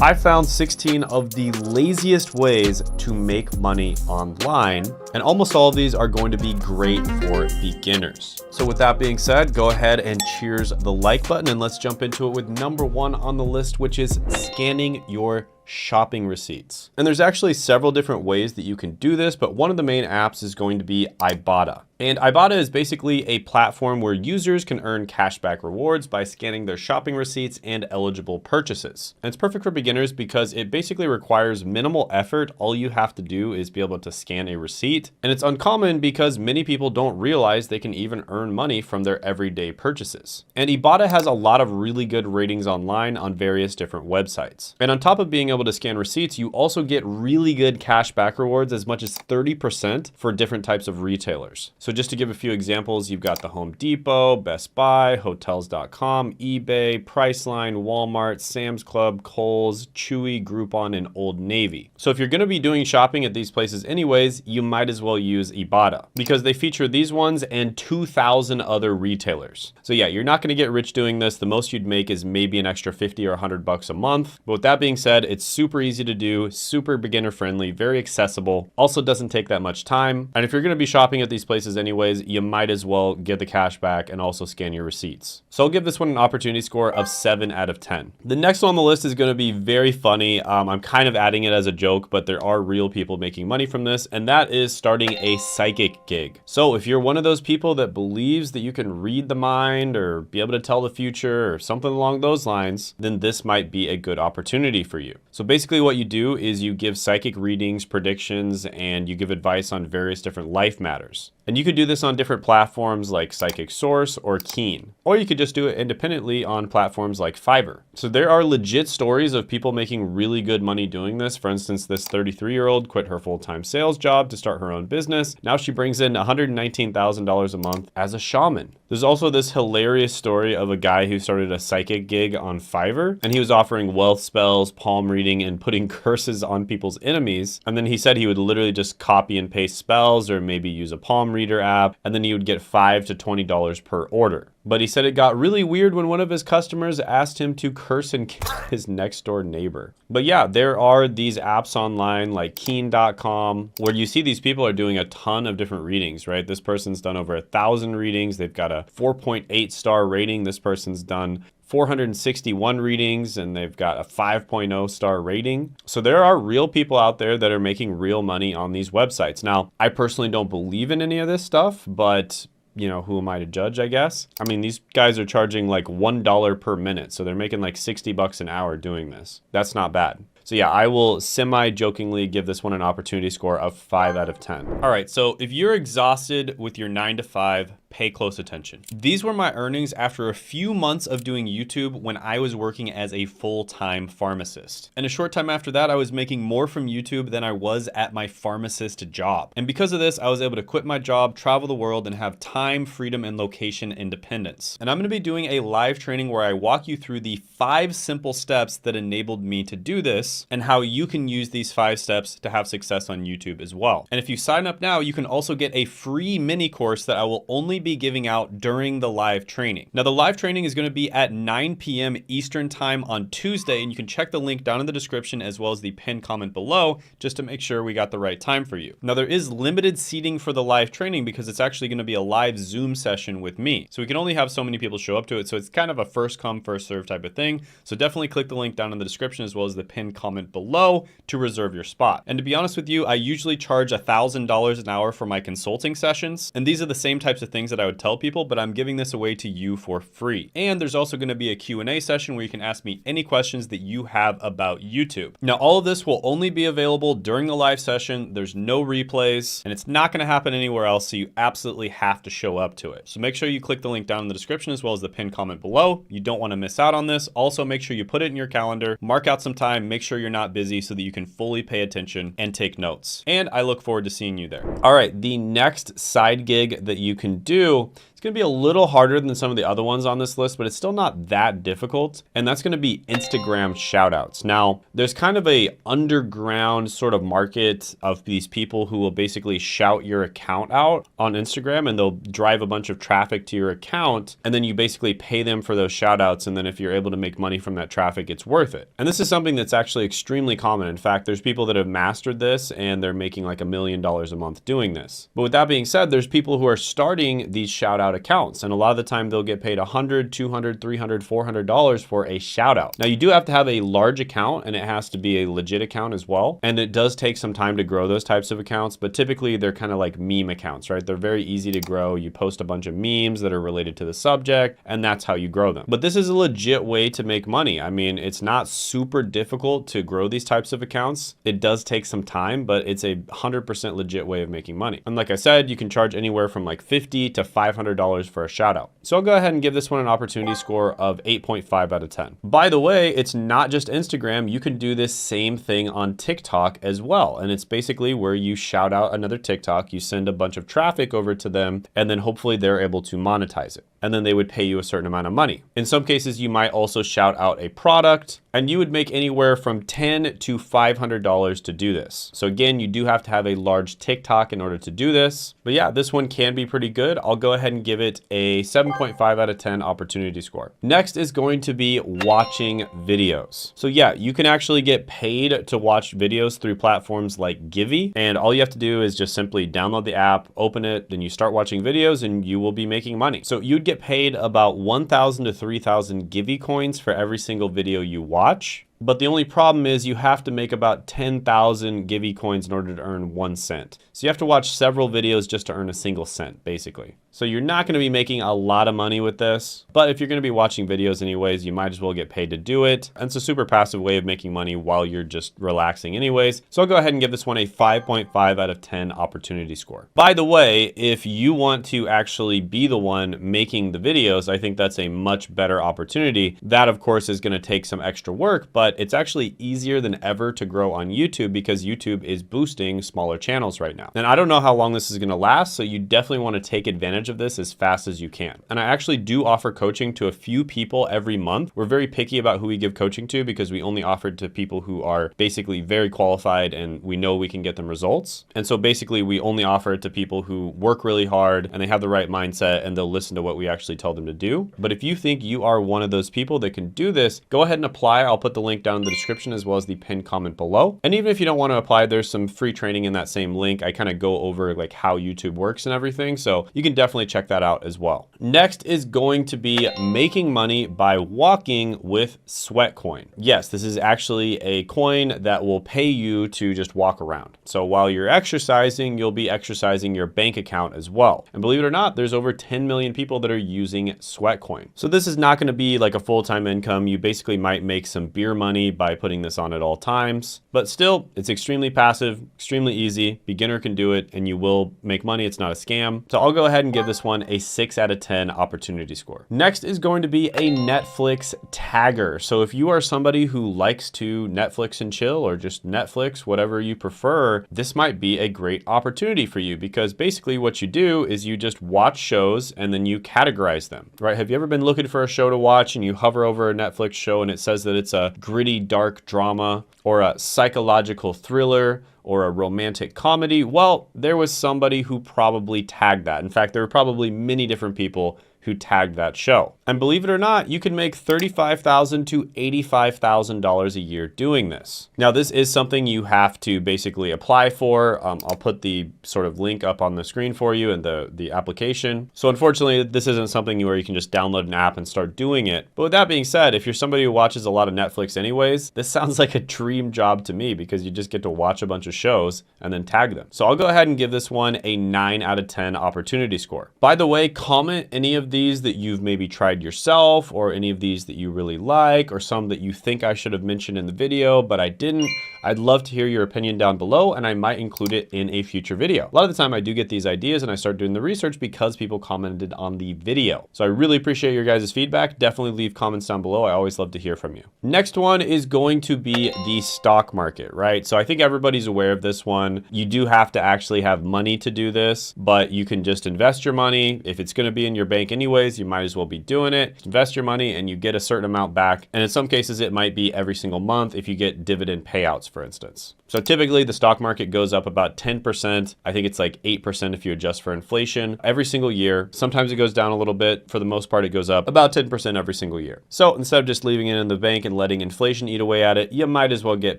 I found 16 of the laziest ways to make money online, and almost all of these are going to be great for beginners. So with that being said, go ahead and cheers the like button, and let's jump into it with number 1 on the list, which is scanning your shopping receipts. And there's actually several different ways that you can do this, but one of the main apps is going to be Ibotta. And Ibotta is basically a platform where users can earn cashback rewards by scanning their shopping receipts and eligible purchases. And it's perfect for beginners because it basically requires minimal effort. All you have to do is be able to scan a receipt. And it's uncommon because many people don't realize they can even earn money from their everyday purchases. And Ibotta has a lot of really good ratings online on various different websites. And on top of being able to scan receipts, you also get really good cashback rewards, as much as 30% for different types of retailers. So just to give a few examples, you've got the Home Depot, Best Buy, Hotels.com, eBay, Priceline, Walmart, Sam's Club, Kohl's, Chewy, Groupon, and Old Navy. So if you're going to be doing shopping at these places anyways, you might as well use Ibotta because they feature these ones and 2,000 other retailers. So yeah, you're not going to get rich doing this. The most you'd make is maybe an extra 50 or 100 bucks a month. But with that being said, it's super easy to do, super beginner friendly, very accessible, also doesn't take that much time. And if you're going to be shopping at these places anyways, you might as well get the cash back and also scan your receipts. So I'll give this one an opportunity score of 7 out of 10. The next one on the list is going to be very funny. I'm kind of adding it as a joke, but there are real people making money from this, and that is starting a psychic gig. So if you're one of those people that believes that you can read the mind or be able to tell the future or something along those lines, then this might be a good opportunity for you. So basically what you do is you give psychic readings, predictions, and you give advice on various different life matters. And you could do this on different platforms like Psychic Source or Keen, or you could just do it independently on platforms like Fiverr. So there are legit stories of people making really good money doing this. For instance, this 33-year-old quit her full-time sales job to start her own business. Now she brings in $119,000 a month as a shaman. There's also this hilarious story of a guy who started a psychic gig on Fiverr, and he was offering wealth spells, palm reading, and putting curses on people's enemies. And then he said he would literally just copy and paste spells or maybe use a palm reader app, and then he would get $5 to $20 per order. But he said it got really weird when one of his customers asked him to curse and kill his next door neighbor. But yeah, there are these apps online like Keen.com where you see these people are doing a ton of different readings, right? This person's done over 1,000 readings. They've got a 4.8 star rating. This person's done 461 readings and they've got a 5.0 star rating. So there are real people out there that are making real money on these websites. Now, I personally don't believe in any of this stuff, but you know, who am I to judge, I guess? I mean, these guys are charging like $1 per minute. So they're making like 60 bucks an hour doing this. That's not bad. So yeah, I will semi-jokingly give this one an opportunity score of 5 out of 10. All right, so if you're exhausted with your 9 to 5, pay close attention. These were my earnings after a few months of doing YouTube when I was working as a full-time pharmacist. And a short time after that, I was making more from YouTube than I was at my pharmacist job. And because of this, I was able to quit my job, travel the world, and have time, freedom, and location independence. And I'm gonna be doing a live training where I walk you through the 5 simple steps that enabled me to do this and how you can use these 5 steps to have success on YouTube as well. And if you sign up now, you can also get a free mini course that I will only be giving out during the live training. Now, the live training is going to be at 9 p.m. Eastern time on Tuesday, and you can check the link down in the description as well as the pinned comment below just to make sure we got the right time for you. Now, there is limited seating for the live training because it's actually going to be a live Zoom session with me. So we can only have so many people show up to it. So it's kind of a first come, first serve type of thing. So definitely click the link down in the description as well as the pinned comment below to reserve your spot. And to be honest with you, I usually charge $1,000 an hour for my consulting sessions. And these are the same types of things that I would tell people, but I'm giving this away to you for free. And there's also going to be a Q&A session where you can ask me any questions that you have about YouTube. Now, all of this will only be available during the live session. There's no replays, and it's not going to happen anywhere else, so you absolutely have to show up to it. So make sure you click the link down in the description as well as the pinned comment below. You don't want to miss out on this. Also, make sure you put it in your calendar, mark out some time, make sure you're not busy so that you can fully pay attention and take notes. And I look forward to seeing you there. All right, the next side gig that you can do. It's gonna be a little harder than some of the other ones on this list, but it's still not that difficult. And that's gonna be Instagram shoutouts. Now, there's kind of a underground sort of market of these people who will basically shout your account out on Instagram, and they'll drive a bunch of traffic to your account, and then you basically pay them for those shoutouts. And then if you're able to make money from that traffic, it's worth it. And this is something that's actually extremely common. In fact, there's people that have mastered this and they're making like $1 million a month doing this. But with that being said, there's people who are starting these shout out accounts. And a lot of the time they'll get paid $100, $200, $300, $400 for a shout out. Now you do have to have a large account, and it has to be a legit account as well. And it does take some time to grow those types of accounts, but typically they're kind of like meme accounts, right? They're very easy to grow. You post a bunch of memes that are related to the subject, and that's how you grow them. But this is a legit way to make money. I mean, it's not super difficult to grow these types of accounts. It does take some time, but it's a 100% legit way of making money. And like I said, you can charge anywhere from like $50 to $500 for a shout out. So I'll go ahead and give this one an opportunity score of 8.5 out of 10. By the way, it's not just Instagram. You can do this same thing on TikTok as well. And it's basically where you shout out another TikTok, you send a bunch of traffic over to them, and then hopefully they're able to monetize it. And then they would pay you a certain amount of money. In some cases, you might also shout out a product, and you would make anywhere from $10 to $500 to do this. So again, you do have to have a large TikTok in order to do this. But yeah, this one can be pretty good. I'll go ahead and give it a 7.5 out of 10 opportunity score. Next is going to be watching videos. So yeah, you can actually get paid to watch videos through platforms like Givey. And all you have to do is just simply download the app, open it, then you start watching videos and you will be making money. So you'd get paid about 1,000 to 3,000 Givey coins for every single video you watch. But the only problem is you have to make about 10,000 Givey coins in order to earn 1 cent. So you have to watch several videos just to earn a single cent, basically. So you're not going to be making a lot of money with this, but if you're going to be watching videos anyways, you might as well get paid to do it. And it's a super passive way of making money while you're just relaxing anyways. So I'll go ahead and give this one a 5.5 out of 10 opportunity score. By the way, if you want to actually be the one making the videos, I think that's a much better opportunity. That of course is going to take some extra work, but it's actually easier than ever to grow on YouTube because YouTube is boosting smaller channels right now. And I don't know how long this is going to last, so you definitely want to take advantage of this as fast as you can. And I actually do offer coaching to a few people every month. We're very picky about who we give coaching to because we only offer it to people who are basically very qualified and we know we can get them results. And so basically we only offer it to people who work really hard and they have the right mindset and they'll listen to what we actually tell them to do. But if you think you are one of those people that can do this, go ahead and apply. I'll put the link down in the description as well as the pinned comment below. And even if you don't want to apply, there's some free training in that same link. I kind of go over like how YouTube works and everything. So you can definitely check that out as well. Next is going to be making money by walking with sweat coin. Yes, this is actually a coin that will pay you to just walk around. So while you're exercising, you'll be exercising your bank account as well. And believe it or not, there's over 10 million people that are using sweat coin. So this is not going to be like a full-time income. You basically might make some beer money by putting this on at all times, but still it's extremely passive, extremely easy. Beginner can do it and you will make money. It's not a scam. So I'll go ahead and give this one a 6 out of 10 opportunity score. Next is going to be a Netflix tagger. So if you are somebody who likes to Netflix and chill or just Netflix, whatever you prefer, this might be a great opportunity for you because basically what you do is you just watch shows and then you categorize them, right? Have you ever been looking for a show to watch and you hover over a Netflix show and it says that it's a gritty, dark drama or a psychological thriller or a romantic comedy? Well, there was somebody who probably tagged that. In fact, there were probably many different people who tagged that show. And believe it or not, you can make $35,000 to $85,000 a year doing this. Now, this is something you have to basically apply for. I'll put the sort of link up on the screen for you and the application. So unfortunately, this isn't something where you can just download an app and start doing it. But with that being said, if you're somebody who watches a lot of Netflix anyways, this sounds like a dream job to me because you just get to watch a bunch of shows and then tag them. So I'll go ahead and give this one a 9 out of 10 opportunity score. By the way, comment any of these that you've maybe tried yourself, or any of these that you really like, or some that you think I should have mentioned in the video, but I didn't, I'd love to hear your opinion down below, and I might include it in a future video. A lot of the time I do get these ideas and I start doing the research because people commented on the video. So I really appreciate your guys' feedback. Definitely leave comments down below. I always love to hear from you. Next one is going to be the stock market, right? So I think everybody's aware of this one. You do have to actually have money to do this, but you can just invest your money. If it's going to be in your bank anyways, you might as well be doing it. Invest your money and you get a certain amount back. And in some cases, it might be every single month if you get dividend payouts, for instance. So typically the stock market goes up about 10%. I think it's like 8% if you adjust for inflation every single year. Sometimes it goes down a little bit. For the most part, it goes up about 10% every single year. So instead of just leaving it in the bank and letting inflation eat away at it, you might as well get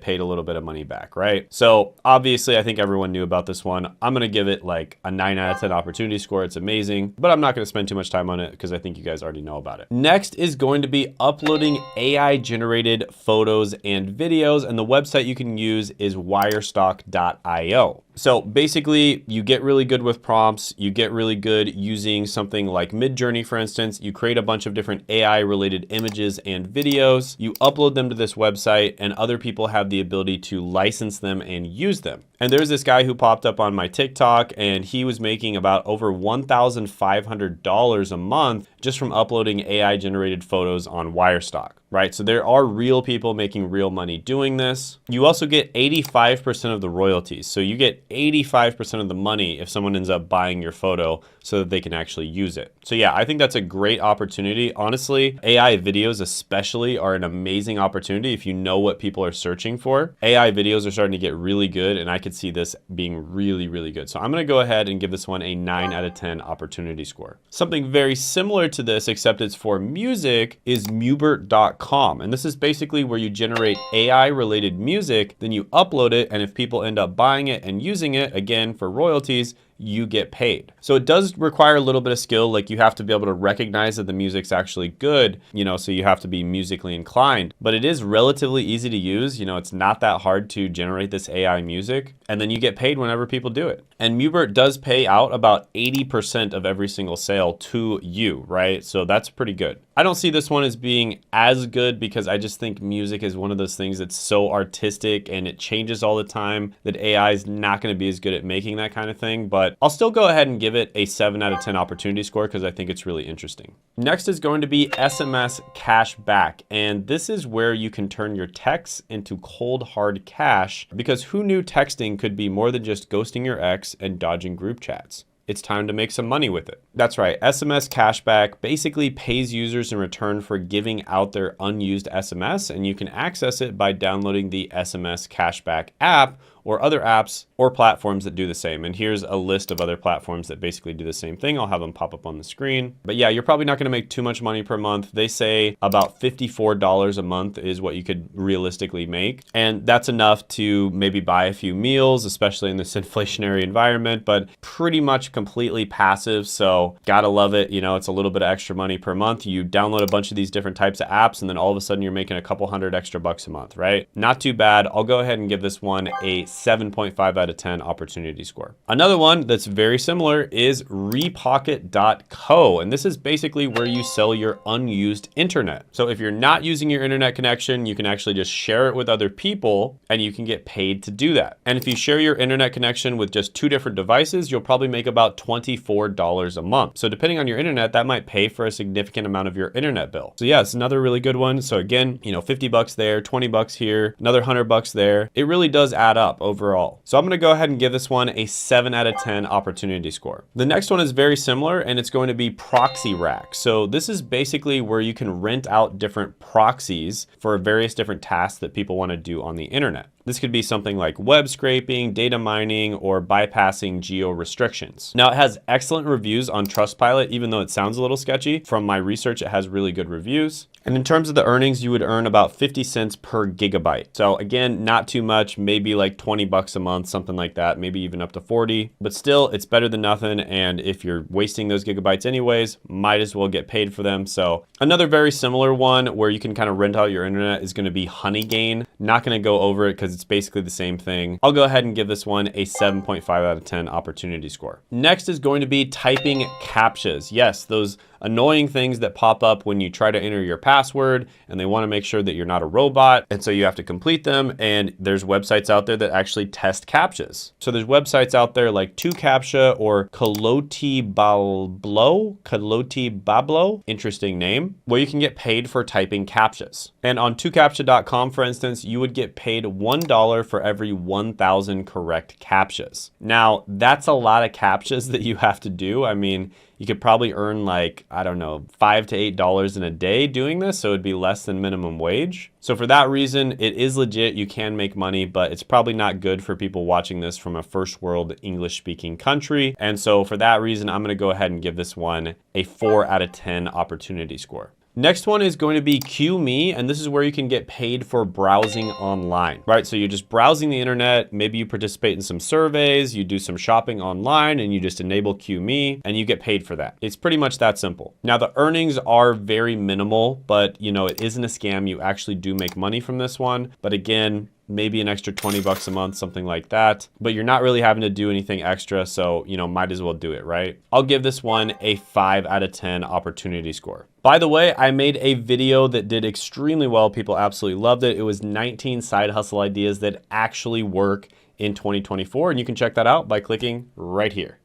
paid a little bit of money back, right? So obviously I think everyone knew about this one. I'm going to give it like a 9 out of 10 opportunity score. It's amazing, but I'm not going to spend too much time on it because I think you guys already know about it. Next is going to be uploading AI generated photos and videos. And the website you can use is wirestock.io. So basically you get really good with prompts. You get really good using something like Midjourney, for instance. You create a bunch of different AI related images and videos. You upload them to this website and other people have the ability to license them and use them. And there's this guy who popped up on my TikTok and he was making about over $1,500 a month just from uploading AI generated photos on Wirestock, right? So there are real people making real money doing this. You also get 85% of the royalties. So you get 85% of the money if someone ends up buying your photo so that they can actually use it. So yeah, I think that's a great opportunity. Honestly, AI videos especially are an amazing opportunity if you know what people are searching for. AI videos are starting to get really good and I could see this being really, really good. So I'm gonna go ahead and give this one a 9 out of 10 opportunity score. Something very similar to this, except it's for music, is Mubert.com. And this is basically where you generate AI related music, then you upload it, and if people end up buying it and using it, again, for royalties, you get paid. So it does require a little bit of skill. Like you have to be able to recognize that the music's actually good, you know, so you have to be musically inclined, but it is relatively easy to use. You know, it's not that hard to generate this AI music, and then you get paid whenever people do it. And Mubert does pay out about 80% of every single sale to you, right? So that's pretty good. I don't see this one as being as good because I just think music is one of those things that's so artistic and it changes all the time that AI is not going to be as good at making that kind of thing. But I'll still go ahead and give it a 7 out of 10 opportunity score because I think it's really interesting. Next is going to be SMS cash back. And this is where you can turn your texts into cold hard cash, because who knew texting could be more than just ghosting your ex and dodging group chats? It's time to make some money with it. That's right, SMS cashback basically pays users in return for giving out their unused SMS, and you can access it by downloading the SMS cashback app or other apps or platforms that do the same. And here's a list of other platforms that basically do the same thing. I'll have them pop up on the screen. But yeah, you're probably not gonna make too much money per month. They say about $54 a month is what you could realistically make. And that's enough to maybe buy a few meals, especially in this inflationary environment, but pretty much completely passive. So gotta love it. You know, it's a little bit of extra money per month. You download a bunch of these different types of apps and then all of a sudden you're making a couple $100 extra bucks a month, right? Not too bad. I'll go ahead and give this one a 7.5 out of 10 opportunity score. Another one that's very similar is repocket.co. And this is basically where you sell your unused internet. So if you're not using your internet connection, you can actually just share it with other people and you can get paid to do that. And if you share your internet connection with just 2 different devices, you'll probably make about $24 a month. So depending on your internet, that might pay for a significant amount of your internet bill. So yeah, it's another really good one. So again, you know, 50 bucks there, 20 bucks here, another 100 bucks there. It really does add up overall. So I'm gonna go ahead and give this one a 7 out of 10 opportunity score. The next one is very similar and it's going to be Proxy Rack. So this is basically where you can rent out different proxies for various different tasks that people wanna do on the internet. This could be something like web scraping, data mining, or bypassing geo restrictions. Now it has excellent reviews on Trustpilot, even though it sounds a little sketchy. From my research, it has really good reviews. And in terms of the earnings, you would earn about 50 cents per gigabyte. So again, not too much, maybe like 20 bucks a month, something like that, maybe even up to 40, but still it's better than nothing. And if you're wasting those gigabytes anyways, might as well get paid for them. So another very similar one where you can kind of rent out your internet is gonna be Honeygain. Not gonna go over it because it's basically the same thing. I'll go ahead and give this one a 7.5 out of 10 opportunity score. Next is going to be typing CAPTCHAs. Yes, those annoying things that pop up when you try to enter your password, and they want to make sure that you're not a robot, and so you have to complete them. And there's websites out there that actually test CAPTCHAs. So there's websites out there like 2CAPTCHA or Kalotibablo, interesting name, where you can get paid for typing CAPTCHAs. And on 2CAPTCHA.com, for instance, you would get paid $1 for every 1,000 correct CAPTCHAs. Now, that's a lot of CAPTCHAs that you have to do. I mean, you could probably earn like, I don't know, $5 to $8 in a day doing this, so it'd be less than minimum wage. So for that reason, it is legit. You can make money, but it's probably not good for people watching this from a first world English speaking country. And so for that reason, I'm gonna go ahead and give this one a 4 out of 10 opportunity score. Next one is going to be QMe, and this is where you can get paid for browsing online, right? So you're just browsing the internet, maybe you participate in some surveys, you do some shopping online, and you just enable QMe, and you get paid for that. It's pretty much that simple. Now, the earnings are very minimal, but you know, it isn't a scam. You actually do make money from this one. But again, maybe an extra 20 bucks a month, something like that. But you're not really having to do anything extra, so you know, might as well do it, right? I'll give this one a 5 out of 10 opportunity score. By the way, I made a video that did extremely well. People absolutely loved it. It was 19 side hustle ideas that actually work in 2024, and you can check that out by clicking right here.